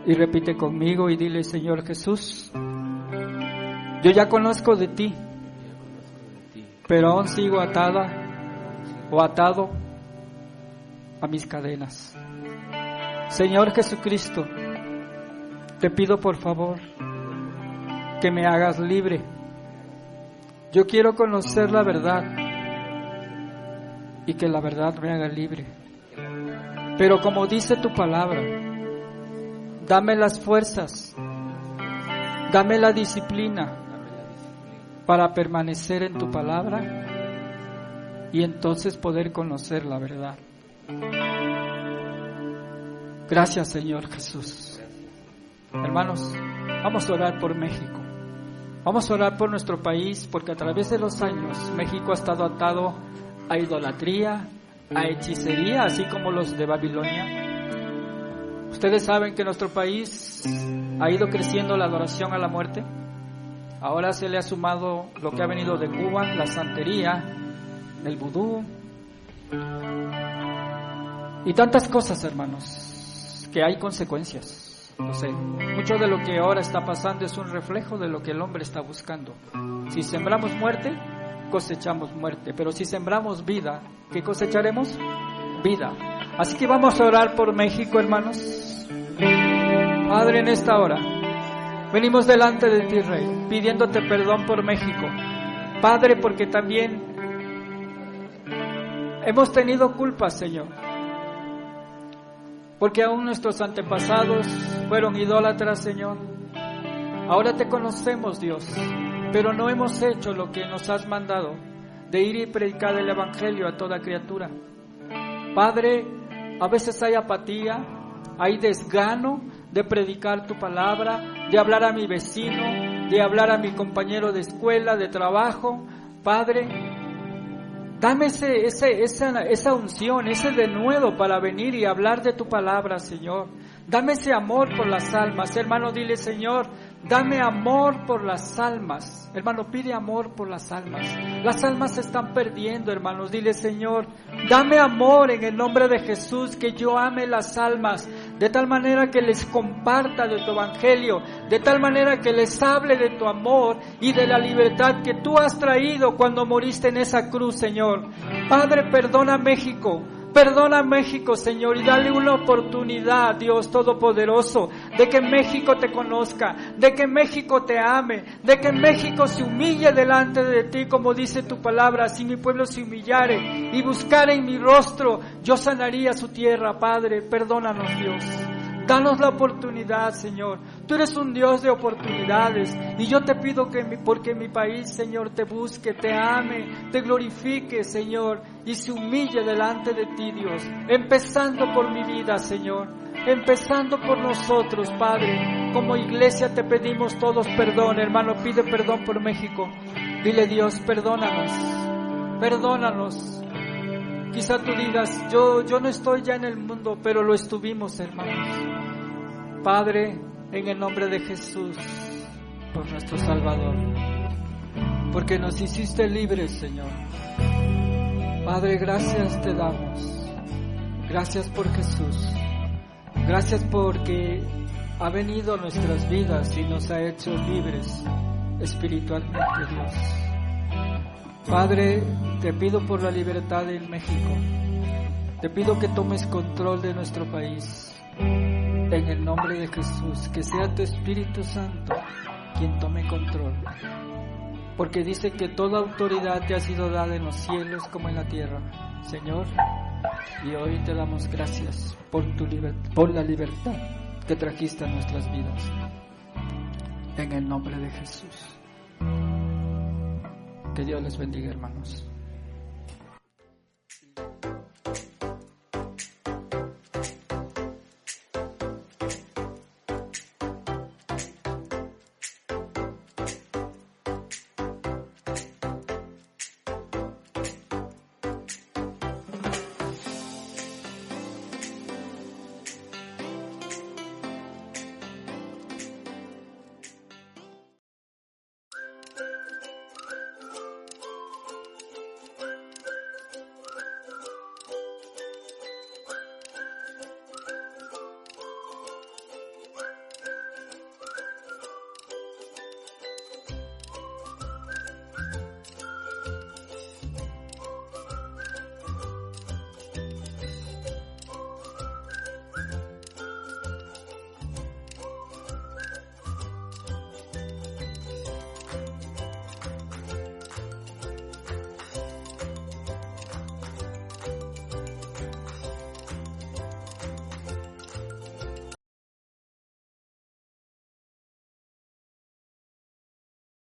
y repite conmigo y dile, Señor Jesús, yo ya conozco de ti, pero aún sigo atada o atado a mis cadenas. Señor Jesucristo, te pido por favor que me hagas libre. Yo quiero conocer la verdad y que la verdad me haga libre. Pero como dice tu palabra, dame las fuerzas, dame la disciplina para permanecer en tu palabra y entonces poder conocer la verdad. Gracias, Señor Jesús. Hermanos, vamos a orar por México. Vamos a orar por nuestro país, porque a través de los años México ha estado atado a idolatría, a hechicería, así como los de Babilonia. Ustedes saben que en nuestro país ha ido creciendo la adoración a la muerte. Ahora se le ha sumado lo que ha venido de Cuba, la santería, el vudú y tantas cosas, hermanos, que hay consecuencias. No sé, mucho de lo que ahora está pasando es un reflejo de lo que el hombre está buscando. Si sembramos muerte, cosechamos muerte, pero si sembramos vida, ¿qué cosecharemos? Vida. Así que vamos a orar por México, hermanos. Padre, en esta hora venimos delante de ti, Rey, pidiéndote perdón por México. Padre, porque también hemos tenido culpas, Señor, porque aún nuestros antepasados fueron idólatras, Señor. Ahora te conocemos, Dios, pero no hemos hecho lo que nos has mandado, de ir y predicar el Evangelio a toda criatura. Padre, a veces hay apatía, hay desgano de predicar tu palabra, de hablar a mi vecino, de hablar a mi compañero de escuela, de trabajo. Padre, dame esa unción, ese denuedo para venir y hablar de tu palabra, Señor. Dame ese amor por las almas. Hermano, dile, Señor, dame amor por las almas. Hermano, pide amor por las almas. Las almas se están perdiendo, hermanos. Dile, Señor, dame amor en el nombre de Jesús, que yo ame las almas, de tal manera que les comparta de tu evangelio, de tal manera que les hable de tu amor y de la libertad que tú has traído cuando moriste en esa cruz, Señor. Padre, perdona México. Perdona a México, Señor, y dale una oportunidad, Dios Todopoderoso, de que México te conozca, de que México te ame, de que México se humille delante de ti, como dice tu palabra. Si mi pueblo se humillare y buscare en mi rostro, yo sanaría su tierra. Padre, perdónanos, Dios. Danos la oportunidad, Señor. Tú eres un Dios de oportunidades. Y yo te pido que porque mi país, Señor, te busque, te ame, te glorifique, Señor, y se humille delante de ti, Dios. Empezando por mi vida, Señor. Empezando por nosotros, Padre. Como iglesia te pedimos todos perdón. Hermano, pide perdón por México. Dile, Dios, perdónanos. Perdónanos. Quizá tú digas, yo no estoy ya en el mundo, pero lo estuvimos, hermanos. Padre, en el nombre de Jesús, por nuestro Salvador, porque nos hiciste libres, Señor. Padre, gracias te damos. Gracias por Jesús. Gracias porque ha venido a nuestras vidas y nos ha hecho libres espiritualmente, Dios. Padre, te pido por la libertad en México. Te pido que tomes control de nuestro país. En el nombre de Jesús, que sea tu Espíritu Santo quien tome control. Porque dice que toda autoridad te ha sido dada en los cielos como en la tierra, Señor. Y hoy te damos gracias por la libertad que trajiste a nuestras vidas. En el nombre de Jesús. Que Dios les bendiga, hermanos.